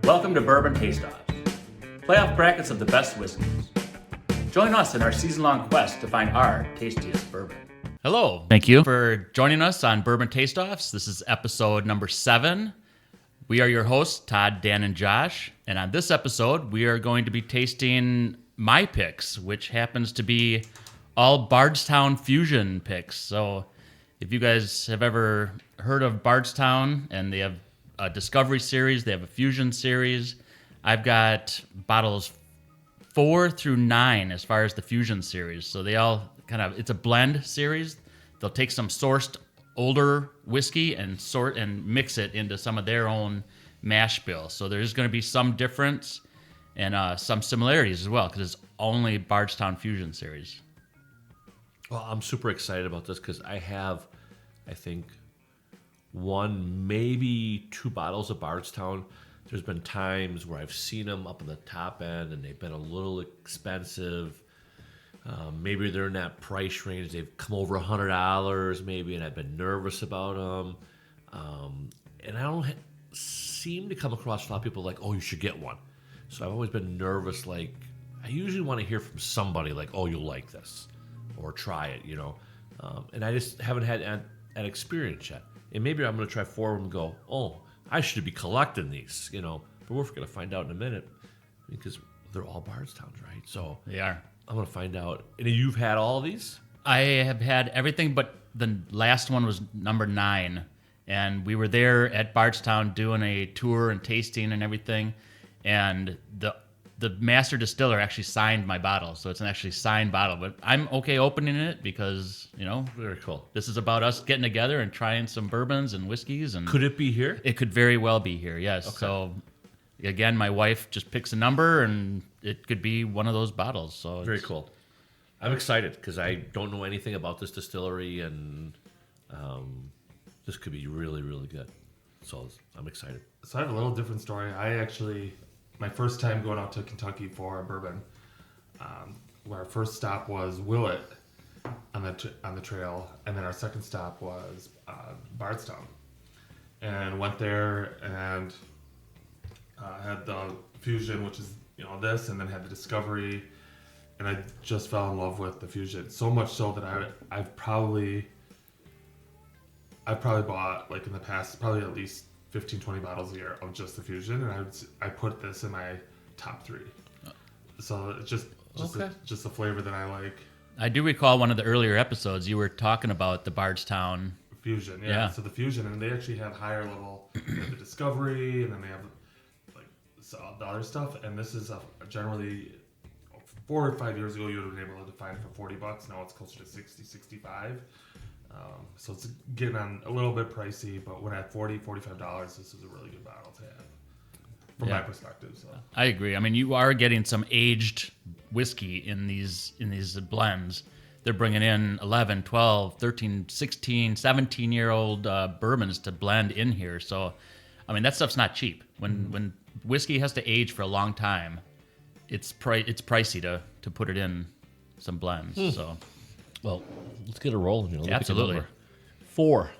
Welcome to Bourbon Taste-Offs, playoff brackets of the best whiskeys. Join us in our season-long quest to find our tastiest bourbon. Hello. Thank you for joining us on Bourbon Taste-Offs. This is episode number 7. We are your hosts, Todd, Dan, and Josh. And on this episode, we are going to be tasting my picks, which happens to be all Bardstown Fusion picks. So if you guys have ever heard of Bardstown, and they have a Discovery series, they have a Fusion series. I've got bottles 4 through 9 as far as the Fusion series. So they all it's a blend series. They'll take some sourced older whiskey and mix it into some of their own mash bill. So there's going to be some difference and some similarities as well, because it's only Bardstown Fusion series. Well, I'm super excited about this because I have, I think, 1, maybe 2 bottles of Bardstown. There's been times where I've seen them up in the top end and they've been a little expensive. Maybe they're in that price range. They've come over $100 maybe, and I've been nervous about them. And I don't seem to come across a lot of people like, oh, you should get one. So I've always been nervous. Like, I usually want to hear from somebody like, oh, you'll like this, or try it, and I just haven't had an experience yet. And maybe I'm going to try 4 of them and go, oh, I should be collecting these, But we're going to find out in a minute because they're all Bardstowns, right? So They are. I'm going to find out. And you've had all of these? I have had everything, but the last one was number 9. And we were there at Bardstown doing a tour and tasting and everything. And the master distiller actually signed my bottle. So it's an actually signed bottle. But I'm okay opening it because, Very cool. This is about us getting together and trying some bourbons and whiskeys. And Could it be here? It could very well be here, yes. Okay. So, again, my wife just picks a number, and it could be one of those bottles. So very cool. I'm excited because I don't know anything about this distillery, and this could be really, really good. So I'm excited. So I have a little different story. My first time going out to Kentucky for a bourbon, where our first stop was Willett on the trail, and then our second stop was Bardstown, and went there and had the Fusion, which is this, and then had the Discovery, and I just fell in love with the Fusion so much so that I've probably bought, like in the past, probably at least 15-20 bottles a year of just the Fusion, and I put this in my top 3. So it's just a flavor that I like. I do recall one of the earlier episodes you were talking about the Bardstown Fusion. Yeah. So the Fusion, and they actually have higher level, the Discovery, and then they have the other stuff. And this is generally 4 or 5 years ago you would have been able to find it for $40. Now it's closer to 60, 65. So it's getting on a little bit pricey, but when at $40, $45, this is a really good bottle to have, from my perspective. So I agree. I mean, you are getting some aged whiskey in these blends. They're bringing in 11, 12, 13, 16, 17-year-old bourbons to blend in here. So, I mean, that stuff's not cheap. When whiskey has to age for a long time, it's pricey to put it in some blends. So. Well, let's get a roll. Absolutely. 4.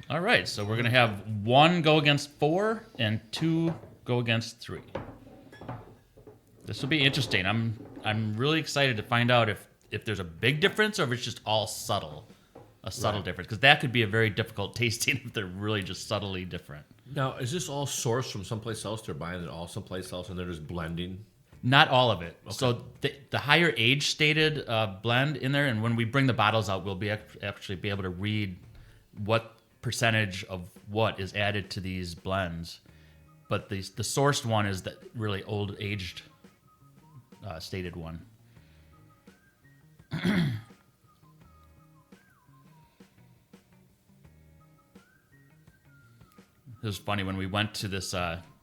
All right, so we're going to have 1 go against 4 and 2 go against 3. This will be interesting. I'm really excited to find out if there's a big difference or if it's just all subtle. A subtle difference, because that could be a very difficult tasting if they're really just subtly different. Now, is this all sourced from someplace else? They're buying it all someplace else and they're just blending? Not all of it. Okay. So the higher age stated blend in there, and when we bring the bottles out, we'll actually be able to read what percentage of what is added to these blends. But the sourced one is the really old aged stated one. It was funny when we went to this.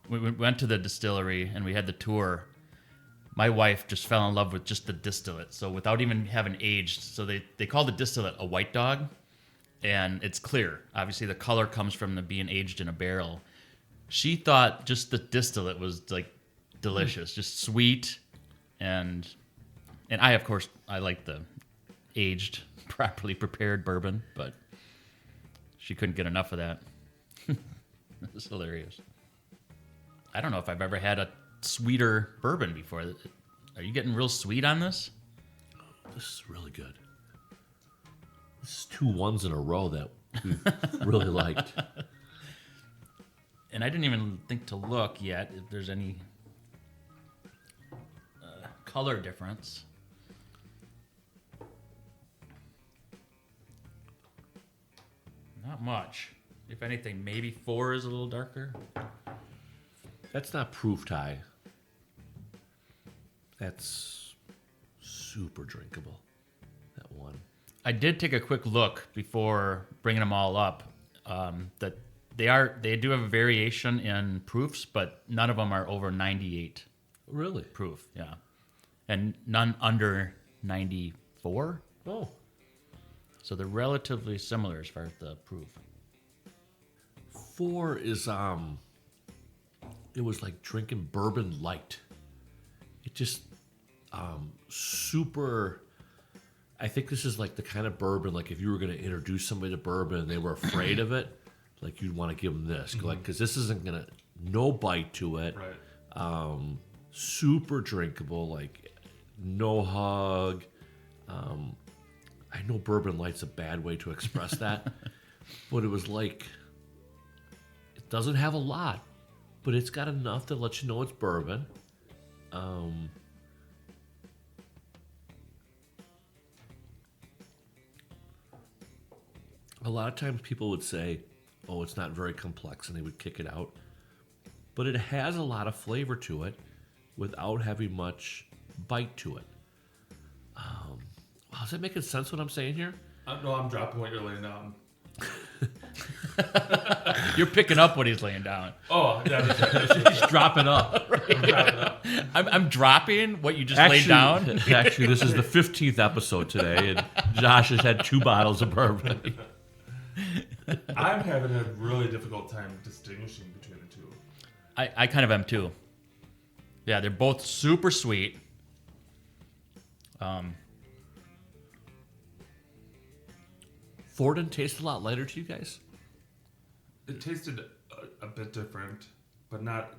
We went to the distillery and we had the tour. My wife just fell in love with just the distillate. So without even having aged, so they call the distillate a white dog, and it's clear. Obviously, the color comes from the being aged in a barrel. She thought just the distillate was like delicious, just sweet, and I, of course, I like the aged properly prepared bourbon, but she couldn't get enough of that. It was hilarious. I don't know if I've ever had a sweeter bourbon before. Are you getting real sweet on this? This is really good. This is 2 ones in a row that we really liked. And I didn't even think to look yet if there's any color difference. Not much. If anything, maybe 4 is a little darker. That's not proof, Ty. That's super drinkable. That one. I did take a quick look before bringing them all up. That they do have a variation in proofs, but none of them are over 98 Really? proof. Yeah, and none under 94. Oh. So they're relatively similar as far as the proof. 4 is it was like drinking bourbon light. It just super. I think this is like the kind of bourbon, like if you were going to introduce somebody to bourbon and they were afraid of it, like you'd want to give them this, like because this isn't gonna no bite to it, Right. super drinkable, like no hug. I know bourbon light's a bad way to express that, but it was like it doesn't have a lot, but it's got enough to let you know it's bourbon. A lot of times people would say, oh, it's not very complex, and they would kick it out. But it has a lot of flavor to it without having much bite to it. Wow, is that making sense what I'm saying here? No, I'm dropping what you're laying down. You're picking up what he's laying down. Oh, yeah. He's dropping up. I'm dropping what you just laid down. Actually, this is the 15th episode today, and Josh has had 2 bottles of bourbon. I'm having a really difficult time distinguishing between the two. I kind of am too. Yeah, they're both super sweet. Forden tastes a lot lighter to you guys? It tasted a bit different, but not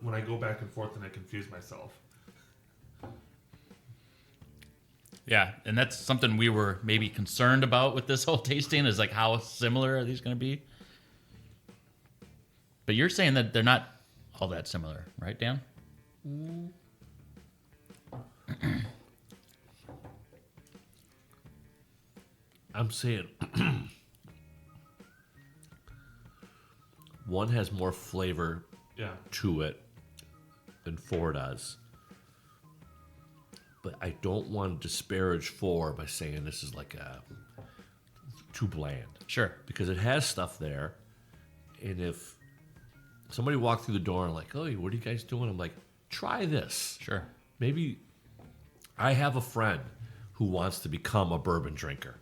when I go back and forth and I confuse myself. Yeah, and that's something we were maybe concerned about with this whole tasting is like how similar are these going to be? But you're saying that they're not all that similar, right, Dan? I'm saying one has more flavor Yeah. to it than 4 does. But I don't want to disparage 4 by saying this is like too bland. Sure. Because it has stuff there. And if somebody walked through the door and like, oh, what are you guys doing? I'm like, try this. Sure. Maybe I have a friend who wants to become a bourbon drinker.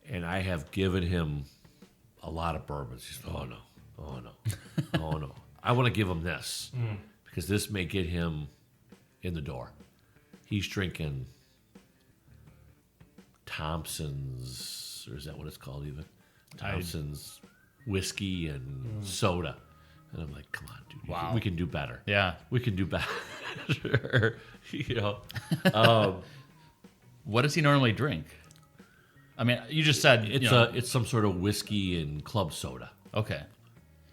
And I have given him a lot of bourbons. He's like, oh no. Oh no. I want to give him this because this may get him in the door. He's drinking Thompson's, or is that what it's called even? Thompson's whiskey and soda. And I'm like, come on, dude. Wow. We can do better. Yeah. We can do better. You know. What does he normally drink? I mean, you just said It's some sort of whiskey and club soda. Okay.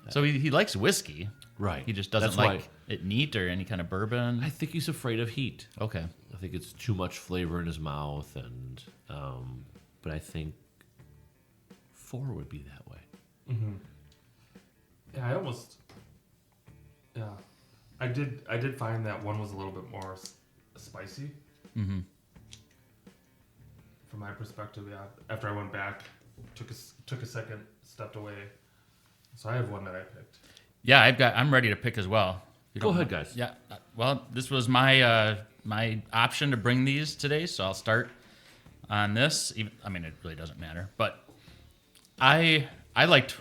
So he likes whiskey. Right. He just doesn't That's like why it neat or any kind of bourbon. I think he's afraid of heat. Okay. I think it's too much flavor in his mouth, and but I think 4 would be that way. Yeah, Yeah, I did find that one was a little bit more spicy. Mm-hmm. From my perspective, yeah. After I went back, took a second, stepped away. So I have one that I picked. Yeah, I'm ready to pick as well. Go ahead, guys. Yeah. Well, this was my my option to bring these today, so I'll start on this. Even, I mean, it really doesn't matter, but I liked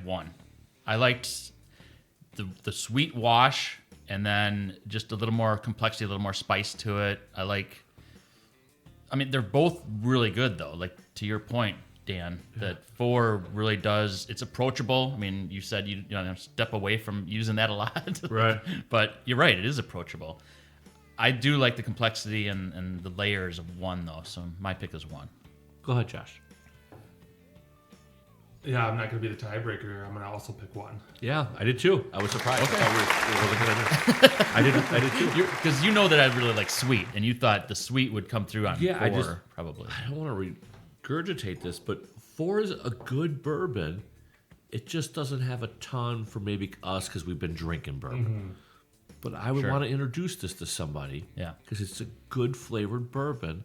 one. I liked the sweet wash, and then just a little more complexity, a little more spice to it. I like I mean, they're both really good though. Like to your point, Dan, that 4 really does. It's approachable. I mean, you said you step away from using that a lot, Right? but you're right. It is approachable. I do like the complexity and the layers of 1 though. So my pick is 1. Go ahead, Josh. Yeah, I'm not going to be the tiebreaker. I'm going to also pick 1. Yeah, I did too. I was surprised. Okay. I did too. Because you know that I really like sweet, and you thought the sweet would come through on 4, probably. I don't want to regurgitate this, but 4 is a good bourbon. It just doesn't have a ton for maybe us because we've been drinking bourbon. Mm-hmm. But I would Sure. want to introduce this to somebody. Yeah. Because it's a good flavored bourbon,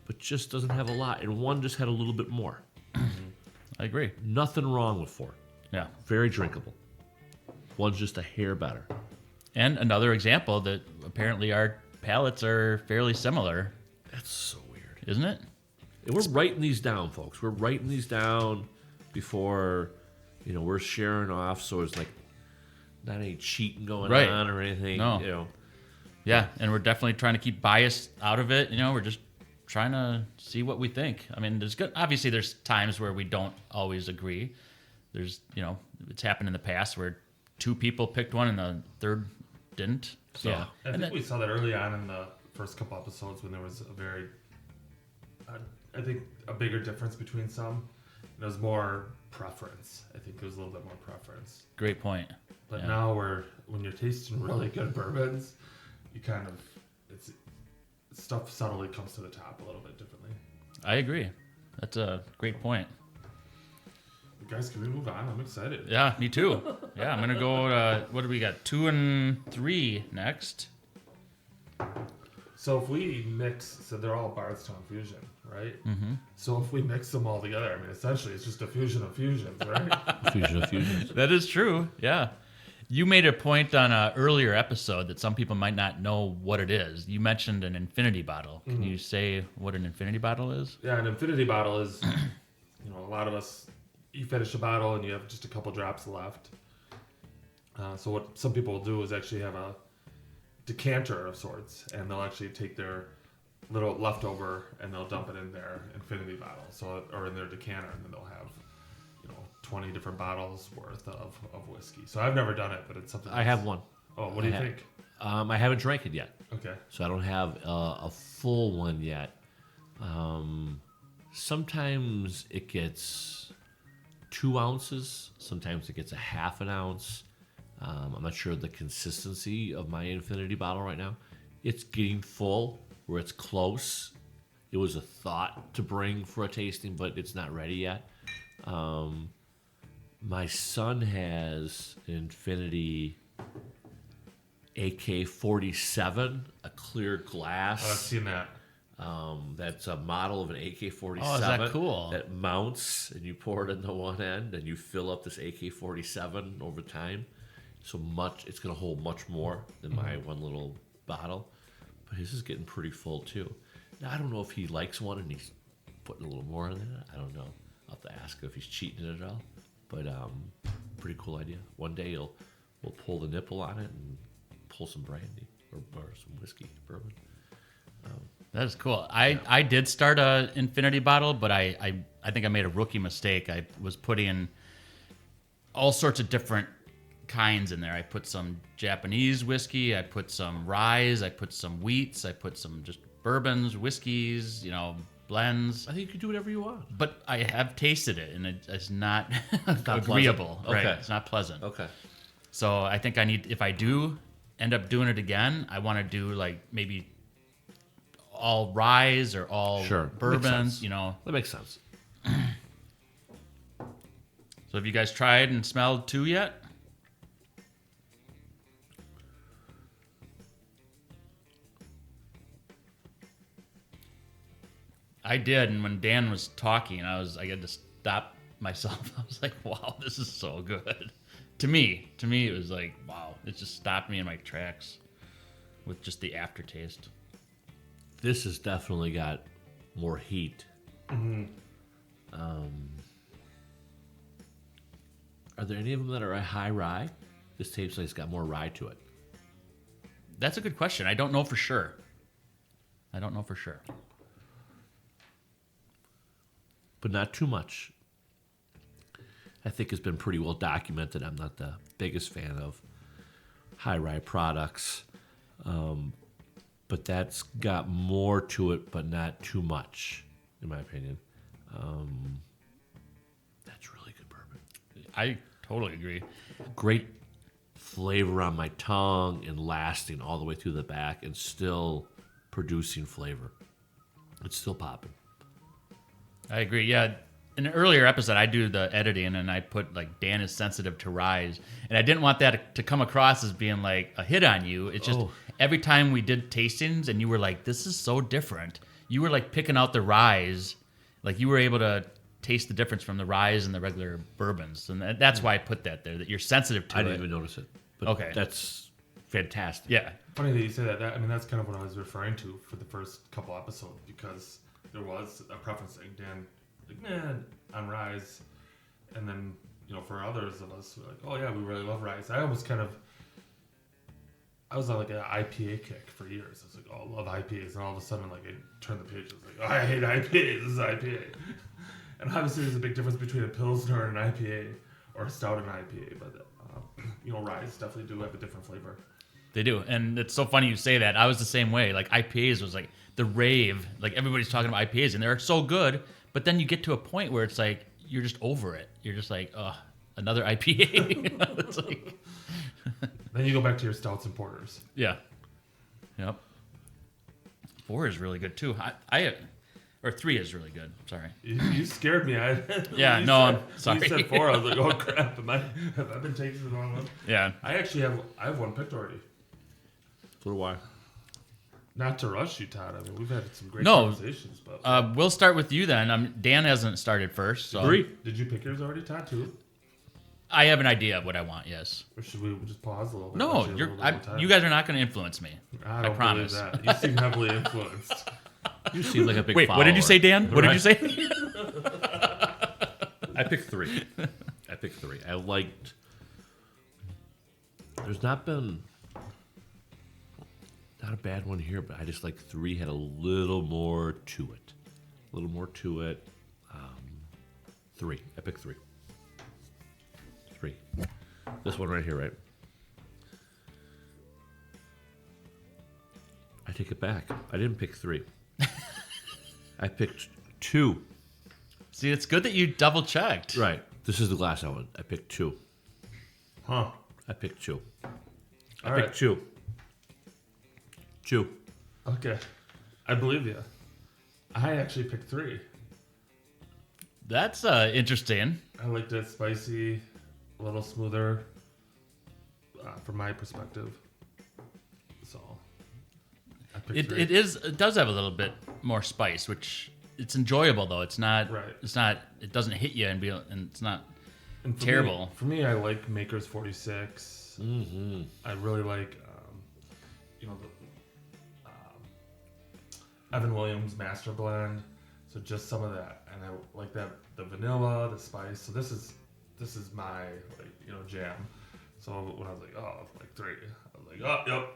but just doesn't have a lot. And 1 just had a little bit more. I agree. Nothing wrong with 4. Yeah. Very drinkable. 1's just a hair better. And another example that apparently our palates are fairly similar, That's so weird. isn't it? And we're writing these down, folks. We're writing these down before, we're sharing off. So it's like not any cheating going Right. on or anything. No. Yeah, and we're definitely trying to keep bias out of it. We're just trying to see what we think. I mean, obviously there's times where we don't always agree. There's, it's happened in the past where 2 people picked one and the third didn't. So, Yeah. I think we saw that early on in the first couple episodes when there was I think a bigger difference between some. There was more preference. I think there was a little bit more preference. Great point. But Yeah. now when you're tasting really good bourbons, you kind of, stuff subtly comes to the top a little bit differently. I agree. That's a great point. Guys, can we move on? I'm excited. Yeah, me too. Yeah, I'm going to go, what do we got? 2 and 3 next. So if we so they're all Bardstown Fusion, right? Mm-hmm. So if we mix them all together, I mean, essentially it's just a fusion of fusions, right? Fusion of fusions. That is true. Yeah. You made a point on an earlier episode that some people might not know what it is. You mentioned an infinity bottle. Can you say what an infinity bottle is? Yeah, an infinity bottle is, a lot of us, you finish a bottle and you have just a couple drops left. So what some people will do is actually have a decanter of sorts, and they'll actually take their little leftover and they'll dump it in their infinity bottle, or in their decanter, and then they'll have 20 different bottles worth of whiskey. So I've never done it, but it's something. I have one. Oh, what do you think? I haven't drank it yet. Okay. So I don't have a full one yet. Sometimes it gets 2 ounces. Sometimes it gets a half an ounce. I'm not sure the consistency of my infinity bottle right now. It's getting full where it's close. It was a thought to bring for a tasting, but it's not ready yet. My son has an Infinity AK-47, a clear glass. Oh, I've seen that. That's a model of an AK-47. Oh, is that cool? That mounts, and you pour it into one end, and you fill up this AK-47 over time. So much, it's going to hold much more than my one little bottle. But his is getting pretty full, too. Now, I don't know if he likes one and he's putting a little more in there. I don't know. I'll have to ask if he's cheating it at all. But pretty cool idea. One day we'll pull the nipple on it and pull some brandy or some whiskey, bourbon. That is cool. I did start a infinity bottle, but I think I made a rookie mistake. I was putting all sorts of different kinds in there. I put some Japanese whiskey, I put some ryes, I put some wheats, I put some just bourbons, whiskeys, blends. I think you can do whatever you want. But I have tasted it, and it's not, not agreeable. pleasant. Right? Okay. It's not pleasant. Okay. So I think if I do end up doing it again, I want to do like maybe all ryes or all Sure. bourbons. That makes sense. So have you guys tried and smelled 2 yet? I did, and when Dan was talking, I had to stop myself. I was like, "Wow, this is so good." To me, it was like, "Wow!" It just stopped me in my tracks with just the aftertaste. This has definitely got more heat. Are there any of them that are a high rye? This tastes like it's got more rye to it. That's a good question. I don't know for sure. but not too much. I think it's been pretty well documented. I'm not the biggest fan of high rye products, but that's got more to it, but not too much, in my opinion. That's really good bourbon. I totally agree. Great flavor on my tongue and lasting all the way through the back and still producing flavor. It's still popping. I agree. Yeah. In an earlier episode, I do the editing and I put like Dan is sensitive to rye. And I didn't want that to come across as being like a hit on you. It's just every time we did tastings and you were like, this is so different. You were like picking out the rye. Like you were able to taste the difference from the rye and the regular bourbons. And that's why I put that there, that you're sensitive to it. I didn't even notice it. But okay. That's fantastic. Yeah. Funny that you say that. I mean, that's kind of what I was referring to for the first couple episodes because there was a preference saying, Dan, like, man, on rye. And then, for others of us, we're like, oh, yeah, we really love rye. I was on like an IPA kick for years. I was like, oh, I love IPAs. And all of a sudden, like, I turned the page. I was like, oh, I hate IPAs. This is IPA. And obviously, there's a big difference between a Pilsner and an IPA or a stout and an IPA. But, rye definitely do have a different flavor. They do. And it's so funny you say that. I was the same way. Like, IPAs was like the rave. Like, everybody's talking about IPAs, and they're so good. But then you get to a point where it's like, you're just over it. You're just like, oh, another IPA. It's like... Then you go back to your stouts and porters. Yeah. Yep. 4 is really good, too. Or 3 is really good. Sorry. You scared me. I'm sorry. You said 4. I was like, oh, crap. Have I been taking the wrong one? Yeah. I have one picked already. So do I. Not to rush you, Todd. I mean, we've had some great conversations. But we'll start with you then. Dan hasn't started first. So. 3. Did you pick yours already, Todd, too? I have an idea of what I want, yes. Or should we just pause a little bit? No, you guys are not going to influence me. I don't promise. Believe that. You seem heavily influenced. You seem like a big Wait, follower. what did you say, Dan? What did you say? I picked 3. I liked... There's not been... Not a bad one here, but I just like 3 had a little more to it. 3. I picked 3. 3. This one right here, right? I take it back. I didn't pick 3. I picked 2. See, it's good that you double checked. Right. This is the glass I want. I picked 2. Huh. I picked 2. All I picked 2. 2. Okay. I believe you. I actually picked 3. That's interesting. I liked it spicy, a little smoother from my perspective. So I picked 3. It does have a little bit more spice, which it's enjoyable though. It's not. Right. It's not. It doesn't hit you and it's not And for terrible. Me, for me, I like Maker's 46. Mm-hmm. I really like, the Evan Williams Master Blend. So just some of that, and I like that the vanilla, the spice. So this is my jam. So when I was like, oh, like 3, I was like, oh, yep,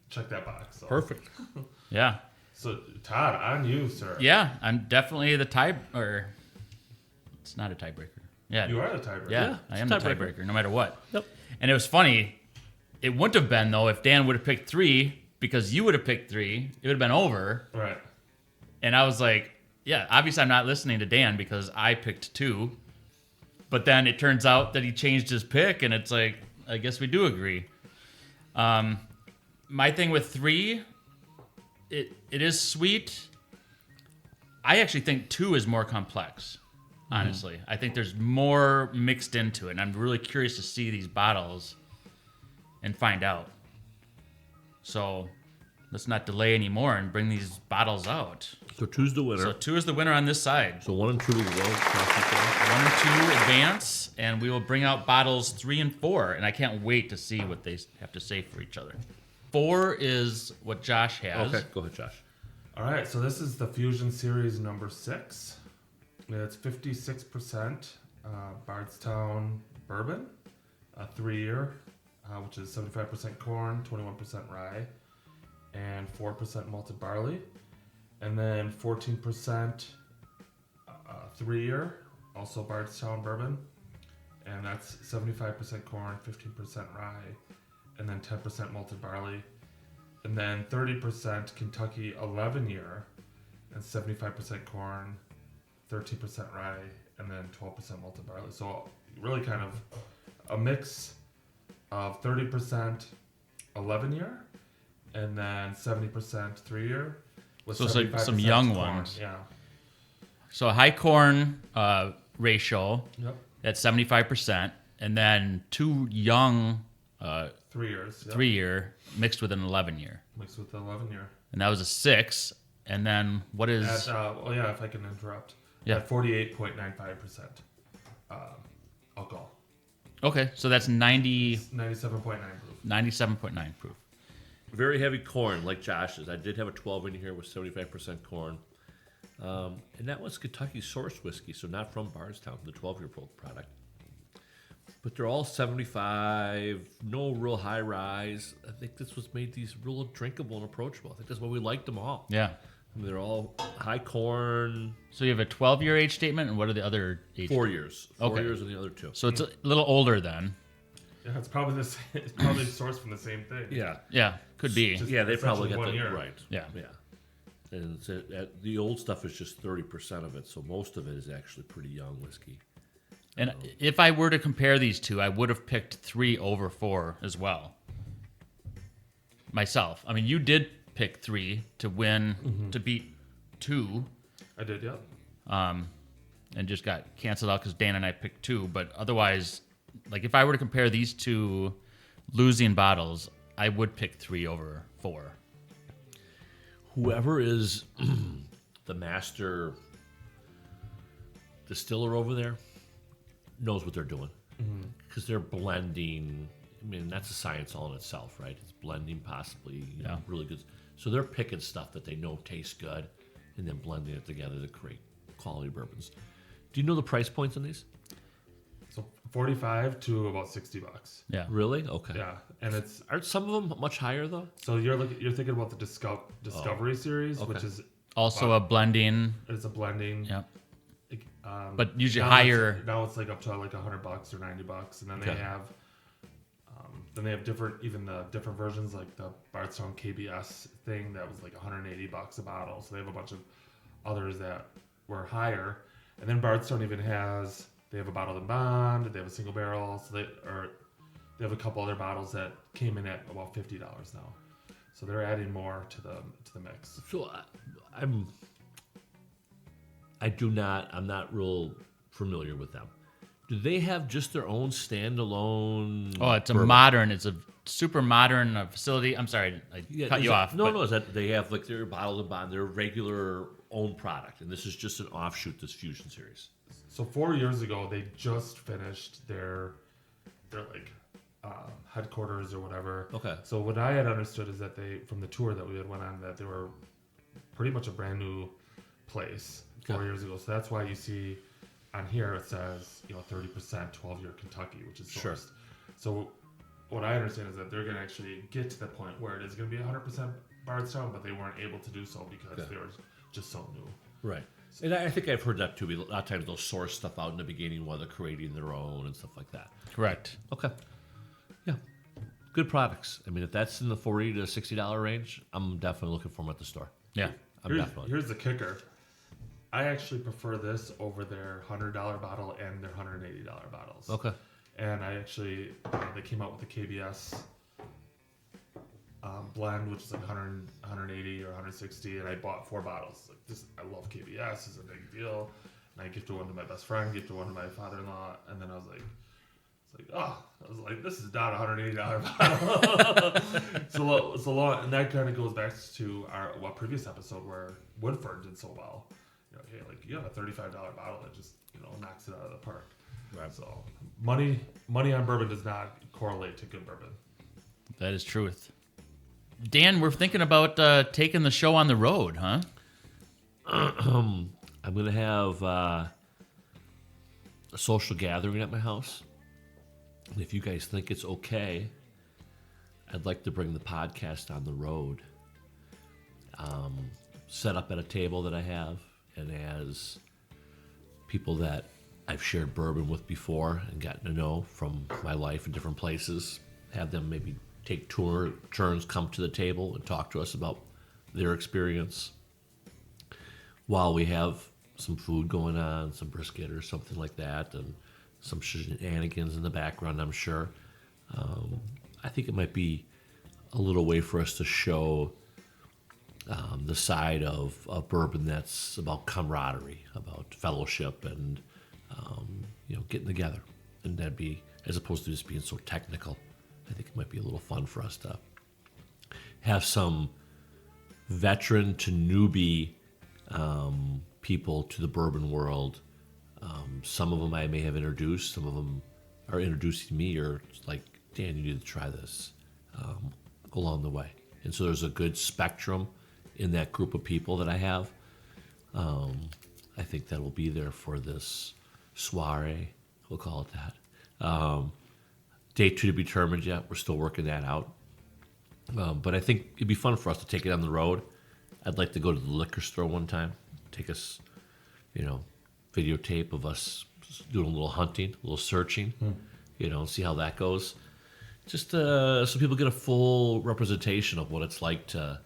check that box. So. Perfect. Yeah. So Todd, on you, sir. Yeah, I'm definitely the it's not a tiebreaker. Yeah. You are the tiebreaker. Yeah, I am the tiebreaker, no matter what. Yep. And it was funny. It wouldn't have been though if Dan would have picked 3 because you would have picked 3. It would have been over. Right. And I was like, yeah, obviously I'm not listening to Dan because I picked 2. But then it turns out that he changed his pick, and it's like, I guess we do agree. My thing with 3, it is sweet. I actually think 2 is more complex, honestly. I think there's more mixed into it, and I'm really curious to see these bottles and find out. So let's not delay anymore and bring these bottles out. So 2's the winner. So 2 is the winner on this side. So 1 and 2 will go. 1 and 2 advance, and we will bring out bottles 3 and 4. And I can't wait to see what they have to say for each other. 4 is what Josh has. Okay, go ahead, Josh. All right, so this is the Fusion Series number 6. It's 56% Bardstown Bourbon, a 3-year, which is 75% corn, 21% rye, and 4% malted barley. And then 14% 3-year, also Bardstown Bourbon, and that's 75% corn, 15% rye, and then 10% malted barley, and then 30% Kentucky 11-year, and 75% corn, 13% rye, and then 12% malted barley. So really kind of a mix of 30% 11-year, and then 70% 3-year. With So 75% some young corn. ones. Yeah. So a high corn ratio Yep. at 75%, and then 2 young 3 years. Yep. 3-year mixed with an 11-year. Mixed with the 11-year. And that was a 6. And then what is... At, if I can interrupt. Yeah. At 48.95% alcohol. Okay, so that's 97.9 proof. 97.9 proof. Very heavy corn, like Josh's. I did have a 12 in here with 75% corn. And that was Kentucky sourced whiskey, so not from Bardstown, the 12-year product. But they're all 75, no real high rise. I think this was made these real drinkable and approachable. I think that's why we liked them all. Yeah. I mean, they're all high corn. So you have a 12-year age statement, and what are the other age? 4 years. 4 Okay. years and the other 2. So it's a little older then. Yeah, it's probably the same, it's probably sourced from the same thing. Yeah. Yeah, could be. Just Yeah, they probably essentially got 1 the year. right. Yeah. Yeah. And the old stuff is just 30% of it, so most of it is actually pretty young whiskey. And if I were to compare these two, I would have picked 3 over 4 as well. Myself. I mean, you did pick 3 to win, to beat 2, I did, yep. and just got canceled out because Dan and I picked 2. But otherwise, like if I were to compare these two losing bottles, I would pick 3 over 4. Whoever is the master distiller over there knows what they're doing because they're blending. I mean, that's a science all in itself, right? It's blending possibly really good. So they're picking stuff that they know tastes good and then blending it together to create quality bourbons. Do you know the price points on these? So 45 to about $60. Yeah. Really? Okay. Yeah, and it's Aren't some of them much higher though? so you're thinking about the Discovery series, which Okay. is Also a blending. it's a blending. Yeah. But usually now higher- Now it's like up to like $100 or $90, and then Okay. they have different versions, like the Bardstown KBS thing that was like $180 a bottle. So they have a bunch of others that were higher, and then Bardstown even they have a bottled and bond. They have a single barrel. So they have a couple other bottles that came in at about $50 now. So they're adding more to the mix. So I'm not real familiar with them. Do they have just their own standalone? Oh, it's bourbon? it's a super modern facility. I'm sorry, I cut you off. but- No, is that they have like their bottled and bond, their regular own product, and this is just an offshoot, this Fusion series. So 4 years ago, they just finished their like headquarters or whatever. Okay. So what I had understood is that from the tour that we had went on, that they were pretty much a brand new place 4 years ago. So that's why you see on here it says 30% 12-year Kentucky, which is sourced. Sure. So what I understand is that they're going to actually get to the point where it is going to be 100% Bardstown, but they weren't able to do so because they were just so new. Right. And I think I've heard that too. A lot of times they'll source stuff out in the beginning while they're creating their own and stuff like that. Correct. Okay. Yeah. Good products. I mean, if that's in the $40 to $60 range, I'm definitely looking for them at the store. Yeah. Here's the kicker. I actually prefer this over their $100 bottle and their $180 bottles. Okay. And I actually, they came out with the KBS blend, which is like 180 or 160, and I bought 4 bottles. Like this, I love KBS. It's a big deal. And I gifted one to my best friend, gifted one to my father-in-law, and then I was like, this is not a $180 bottle. so long, and that kind of goes back to our previous episode where Woodford did so well. Hey, like you have a $35 bottle that just knocks it out of the park. Right. So money on bourbon does not correlate to good bourbon. That is truth. Dan, we're thinking about taking the show on the road, huh? I'm going to have a social gathering at my house. And if you guys think it's okay, I'd like to bring the podcast on the road. Set up at a table that I have, and as people that I've shared bourbon with before and gotten to know from my life in different places. Have them maybe take turns, come to the table and talk to us about their experience while we have some food going on, some brisket or something like that, and some shenanigans in the background, I'm sure. I think it might be a little way for us to show the side of bourbon that's about camaraderie, about fellowship, and getting together. And that'd be, as opposed to just being so technical, I think it might be a little fun for us to have some veteran to newbie people to the bourbon world. Some of them I may have introduced. Some of them are introducing me, or like, Dan, you need to try this along the way. And so there's a good spectrum in that group of people that I have. I think that will be there for this soiree. We'll call it that. Day 2 to be determined yet. We're still working that out. But I think it'd be fun for us to take it on the road. I'd like to go to the liquor store one time. Take us, videotape of us doing a little hunting, a little searching, see how that goes. Just so people get a full representation of what it's like to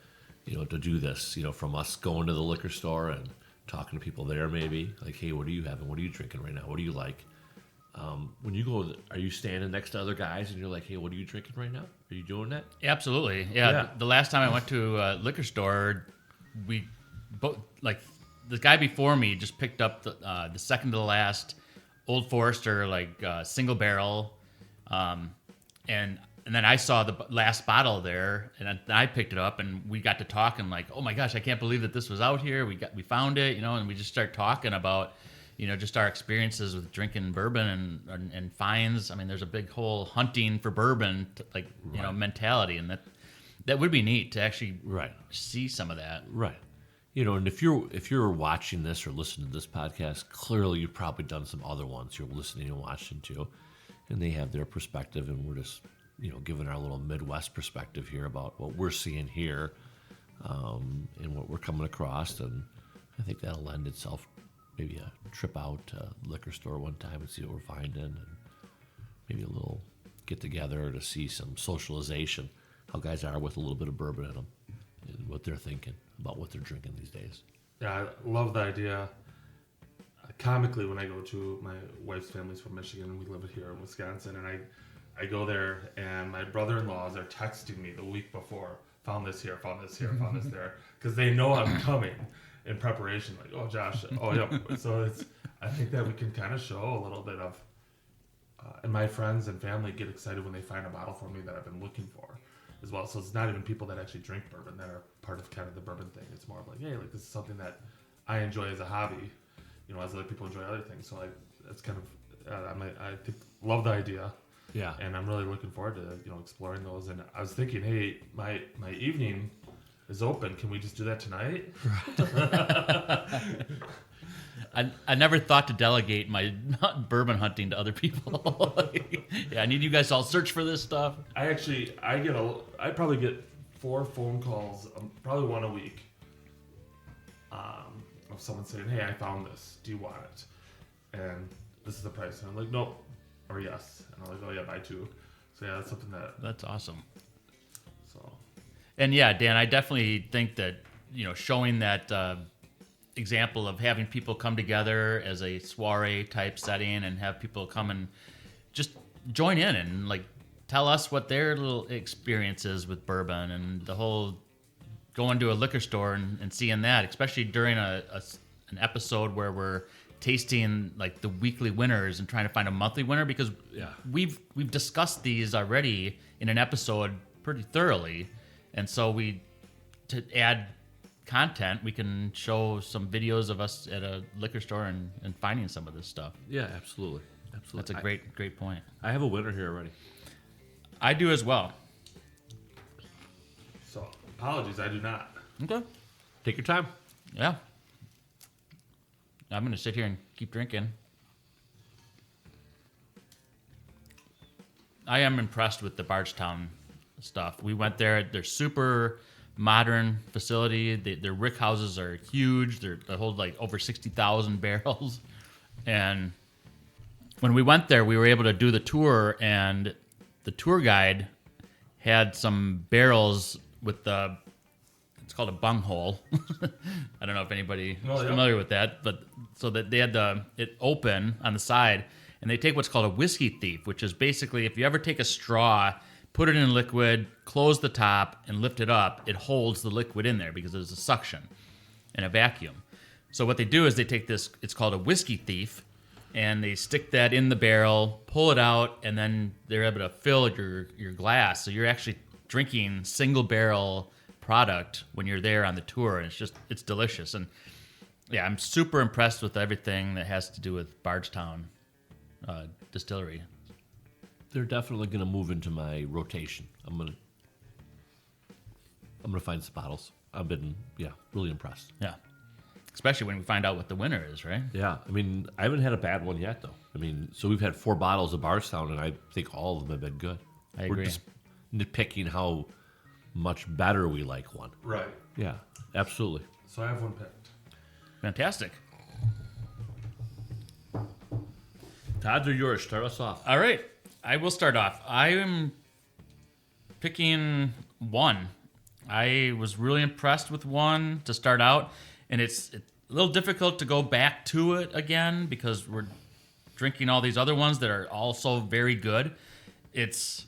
do this, from us going to the liquor store and talking to people there maybe. Like, hey, what are you having? What are you drinking right now? What do you like? When you go, are you standing next to other guys and you're like, hey, what are you drinking right now? Are you doing that? Absolutely. Yeah. The last time I went to a liquor store, we both, like, the guy before me just picked up the second to the last Old Forester, single barrel. And then I saw the last bottle there, and I picked it up, and we got to talking like, oh my gosh, I can't believe that this was out here. We found it, and we just start talking about, just our experiences with drinking bourbon and finds. I mean, there's a big whole hunting for bourbon, mentality, and that would be neat to actually see some of that. Right. And if you're watching this or listening to this podcast, clearly you've probably done some other ones you're listening and watching to, and they have their perspective, and we're just giving our little Midwest perspective here about what we're seeing here, and what we're coming across. And I think that'll lend itself maybe a trip out to a liquor store one time and see what we're finding, and maybe a little get together to see some socialization, how guys are with a little bit of bourbon in them and what they're thinking about what they're drinking these days. Yeah, I love the idea. Comically, when I go to my wife's family's from Michigan, and we live here in Wisconsin, and I go there, and my brother-in-laws are texting me the week before, found this here, found this there, because they know I'm coming in preparation. Like, oh, Josh, oh, yeah. So I think that we can kind of show a little bit of, and my friends and family get excited when they find a bottle for me that I've been looking for as well. So it's not even people that actually drink bourbon that are part of kind of the bourbon thing. It's more of like, hey, this is something that I enjoy as a hobby, as other people enjoy other things. So it's kind of, I think, love the idea. Yeah. And I'm really looking forward to, exploring those. And I was thinking, hey, my evening is open. Can we just do that tonight? I never thought to delegate my bourbon hunting to other people. Yeah, I need you guys to all search for this stuff. I probably get 4 phone calls, probably one a week, of someone saying, hey, I found this. Do you want it? And this is the price. And I'm like, nope. Or yes. And I'm like, oh yeah, buy 2. So yeah, that's something that's awesome. So. And yeah, Dan, I definitely think that, showing that example of having people come together as a soiree type setting and have people come and just join in and tell us what their little experience is with bourbon, and the whole going to a liquor store and seeing that, especially during an episode where we're tasting the weekly winners and trying to find a monthly winner, because we've discussed these already in an episode pretty thoroughly, and so to add content, we can show some videos of us at a liquor store and finding some of this stuff. Yeah, absolutely. That's a great point. I have a winner here already. I do as well. So apologies, I do not. Okay. Take your time. Yeah. I'm going to sit here and keep drinking. I am impressed with the Bardstown stuff. We went there. They're super modern facility. Their rick houses are huge. They hold over 60,000 barrels. And when we went there, we were able to do the tour, and the tour guide had some barrels with it's called a bunghole. I don't know if anybody is familiar with that, but so that they had it open on the side, and they take what's called a whiskey thief, which is basically if you ever take a straw, put it in liquid, close the top, and lift it up, it holds the liquid in there because there's a suction and a vacuum. So what they do is they take this, it's called a whiskey thief, and they stick that in the barrel, pull it out, and then they're able to fill your glass. So you're actually drinking single barrel product when you're there on the tour, and it's delicious. And yeah, I'm super impressed with everything that has to do with Bardstown Distillery. They're definitely going to move into my rotation. I'm gonna find some bottles. I've been really impressed. Yeah, especially when we find out what the winner is, right? Yeah, I mean, I haven't had a bad one yet, though. I mean, so we've had 4 bottles of Bardstown, and I think all of them have been good. I agree. We're just nitpicking how much better we like one. Right. Yeah, absolutely. So I have one picked. Fantastic. Todd's are yours. Start us off. All right, I will start off. I am picking one. I was really impressed with one to start out, and it's a little difficult to go back to it again because we're drinking all these other ones that are also very good. It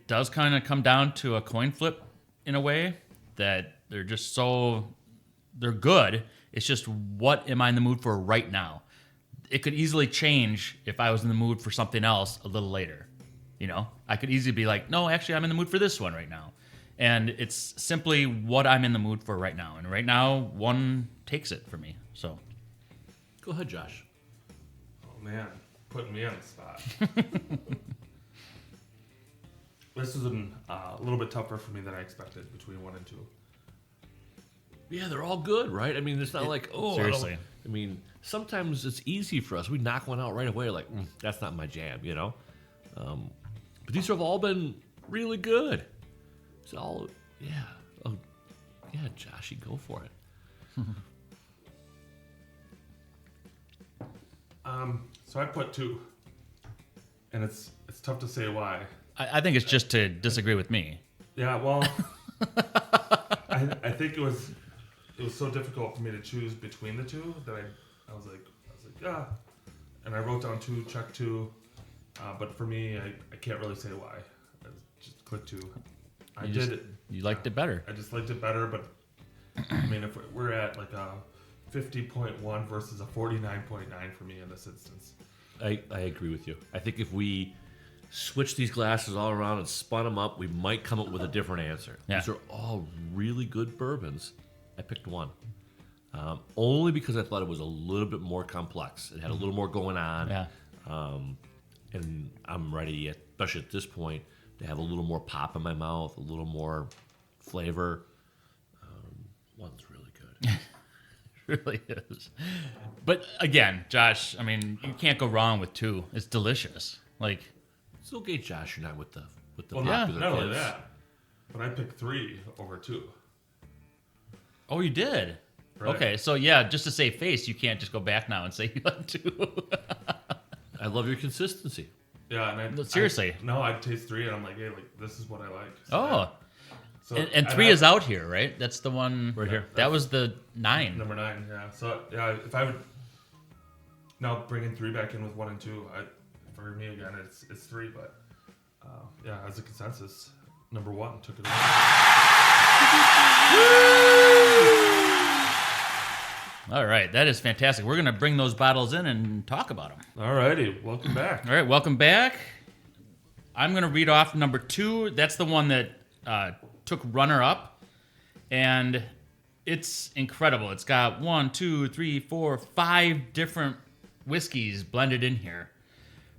does kind of come down to a coin flip in a way that they're good. It's just what am I in the mood for right now? It could easily change if I was in the mood for something else a little later. You know, I could easily be like, no, actually, I'm in the mood for this one right now. And it's simply what I'm in the mood for right now. And right now, one takes it for me. So, go ahead, Josh. Oh, man. Putting me on the spot. This is a little bit tougher for me than I expected between 1 and 2. Yeah, they're all good, right? I mean, it's not like, oh, seriously. I mean, sometimes it's easy for us. We knock one out right away, like, that's not my jam, you know? But these have all been really good. It's all, yeah. Oh, yeah, Josh, you go for it. So I put 2. And it's tough to say why. I think it's just to disagree with me. Yeah, well, I think it was so difficult for me to choose between the 2 that I was like, yeah. And I wrote down 2, check 2. But for me, I can't really say why. I just clicked 2. You liked it better. I just liked it better, but I mean, if we're at like a 50.1 versus a 49.9 for me in this instance. I agree with you. I think if we switch these glasses all around and spun them up, we might come up with a different answer. Yeah. These are all really good bourbons. I picked one. Only because I thought it was a little bit more complex. It had a little more going on. Yeah. And I'm ready, especially at this point, to have a little more pop in my mouth, a little more flavor. One's really good. It really is. But again, Josh, I mean, you can't go wrong with 2. It's delicious. Like, it's okay, Josh. You're not with the Well, popular not only kids. that, but I picked 3 over 2. oh, you did? Right. Okay, so yeah, just to save face, you can't just go back now and say you like 2. I love your consistency. Yeah, and Seriously. I'd taste 3, and I'm like, hey, like this is what I like. Oh. So And 3 is out here, right? That's the one Right here. That was the 9. Number 9, yeah. So yeah, if I would now bringing 3 back in with 1 and 2, for me again, it's 3, but yeah, as a consensus, number 1 took it away. All right, that is fantastic. We're going to bring those bottles in and talk about them. Alrighty, welcome back. All right, welcome back. I'm going to read off number 2. That's the one that took runner-up, and it's incredible. It's got 1, 2, 3, 4, 5 different whiskeys blended in here.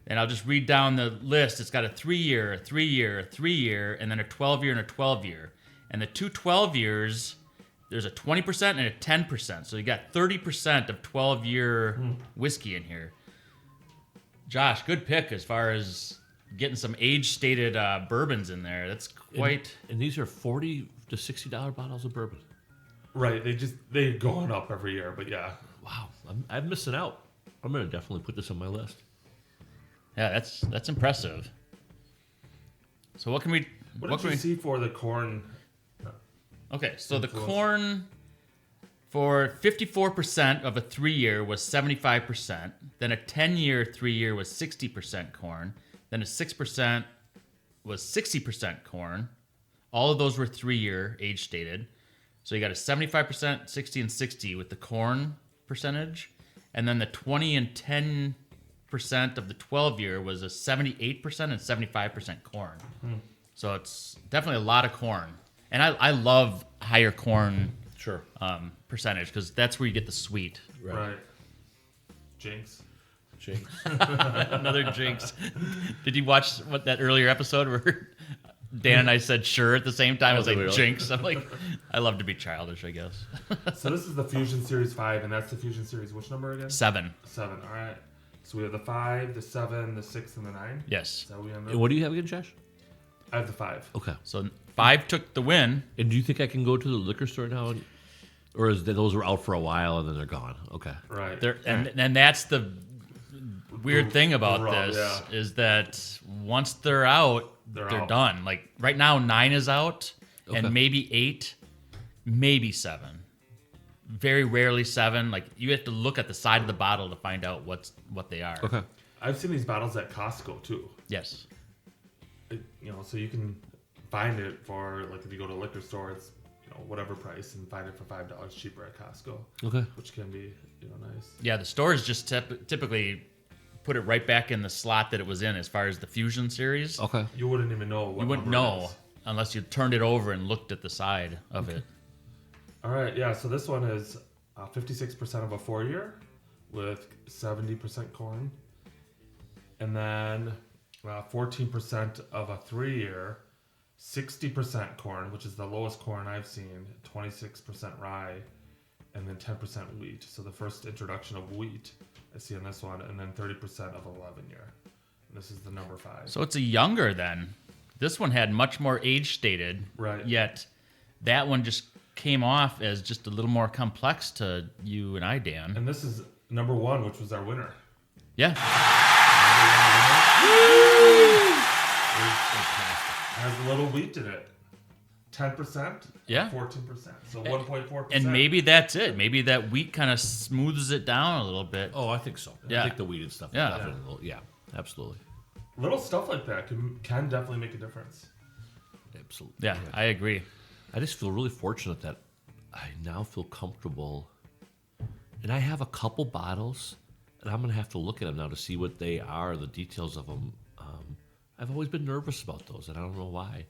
And I'll just read down the list. It's got a 3-year, a 3-year, a 3-year, and then a 12-year and a 12-year. And the 2 12-years, there's a 20% and a 10%. So you got 30% of 12-year whiskey in here. Josh, good pick as far as getting some age-stated bourbons in there. That's quite... And these are $40 to $60 bottles of bourbon. Right, they're going up every year, but yeah. Wow, I'm missing out. I'm going to definitely put this on my list. Yeah, that's impressive. So what can we... What did you see for the corn? Okay, so the Influence. corn for 54% of a 3-year was 75%. Then a 10-year 3-year was 60% corn. Then a 6% was 60% corn. All of those were 3-year age stated. So you got a 75%, 60, and 60 with the corn percentage. And then the 20 and 10% of the 12-year was a 78% and 75% corn. So it's definitely a lot of corn. And I love higher corn Sure. percentage because that's where you get the sweet. Right. Jinx. Jinx. Another jinx. Did you watch that earlier episode where Dan and I said sure at the same time? I was like, Really? jinx. I'm like, I love to be childish, I guess. So this is the Fusion Series 5, and that's the Fusion Series. Which number again? 7. 7. All right. So we have the 5, the 7, the 6, and the 9. Yes. Is that what we end And up? what do you have again, Josh? I have the 5. Okay. So 5 took the win. And do you think I can go to the liquor store now? Or is that those were out for a while and then they're gone? Okay. Right. And that's the weird thing about rub, this yeah. is that once they're out, they're out. done. Like right now, 9 is out, Okay. and maybe 8, maybe 7. Very rarely 7. Like you have to look at the side of the bottle to find out what they are. Okay. I've seen these bottles at Costco too. Yes. So you can find it for, like, if you go to a liquor store, it's whatever price, and find it for $5 cheaper at Costco, Okay. which can be nice. Yeah, the stores just typically put it right back in the slot that it was in as far as the Fusion series. Okay. You wouldn't even know what You wouldn't number it know is. unless you turned it over and looked at the side of it. All right, yeah. So this one is 56% of a 4-year with 70% corn, and then 14% of a 3-year, 60% corn, which is the lowest corn I've seen, 26% rye, and then 10% wheat. So the first introduction of wheat I see on this one, and then 30% of 11-year. This is the number 5. So it's a younger then. This one had much more age stated. Right. Yet that one just came off as just a little more complex to you and I, Dan. And this is number 1, which was our winner. Yeah. Has a little wheat in it. 10%, Yeah. 14%. So 1.4%. And maybe that's it. Maybe that wheat kind of smooths it down a little bit. Oh, I think so. Yeah. I think the weeded stuff. Yeah. Definitely. Yeah. Absolutely. little stuff like that can definitely make a difference. Absolutely. Yeah, I agree. I just feel really fortunate that I now feel comfortable. And I have a couple bottles, and I'm going to have to look at them now to see what they are, the details of them. I've always been nervous about those, and I don't know why.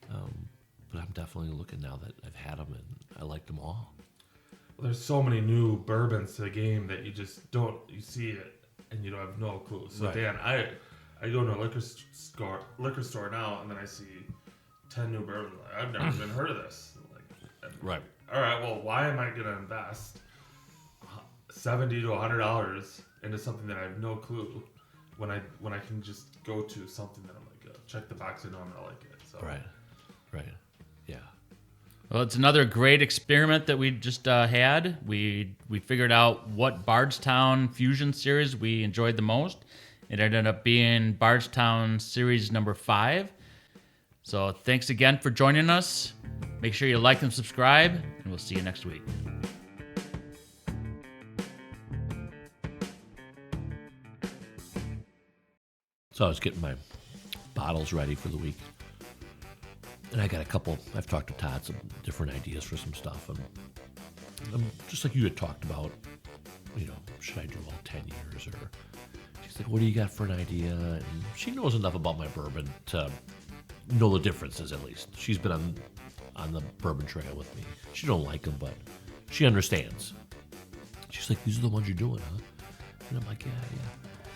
But I'm definitely looking now that I've had them, and I like them all. Well, there's so many new bourbons to the game that you just don't, you see it, and you don't have no clue. So, Right. Dan, I go to a liquor store now, and then I see 10 new bourbons. Like, I've never even heard of this. Right. All right, well, why am I going to invest $70 to $100 into something that I have no clue when I can just go to something that I'm like, check the box, I know I'm going to like it. So. Right. Yeah. Well, it's another great experiment that we just had. We figured out what Bardstown Fusion series we enjoyed the most. It ended up being Bardstown series number 5. So thanks again for joining us. Make sure you like and subscribe, and we'll see you next week. So I was getting my bottles ready for the week. And I got a couple, I've talked to Todd, some different ideas for some stuff. And just like you had talked about, should I do all 10 years? Or she's like, what do you got for an idea? And she knows enough about my bourbon to know the differences, at least. She's been on the bourbon trail with me. She don't like them, but she understands. She's like, these are the ones you're doing, huh? And I'm like, yeah.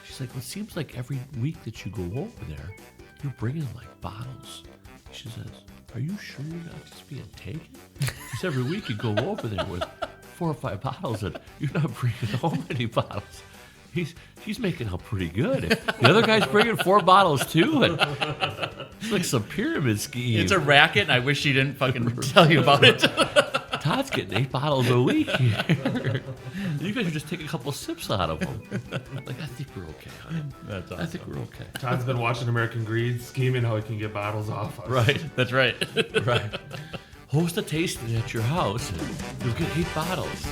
She's like, well, it seems like every week that you go over there, you're bringing like bottles. She says, are you sure you're not just being taken? Because every week you go over there with 4 or 5 bottles and you're not bringing home any bottles. He's making out pretty good. The other guy's bringing 4 bottles too. And it's like some pyramid scheme. It's a racket, and I wish she didn't fucking tell you about it. Todd Todd's getting 8 bottles a week here. You guys are just taking a couple of sips out of them. Like, I think we're okay, honey. That's awesome. I think we're okay. Todd's been watching American Greed, scheming how he can get bottles off us. Right, That's right. right. Host a tasting at your house, and you'll get 8 bottles.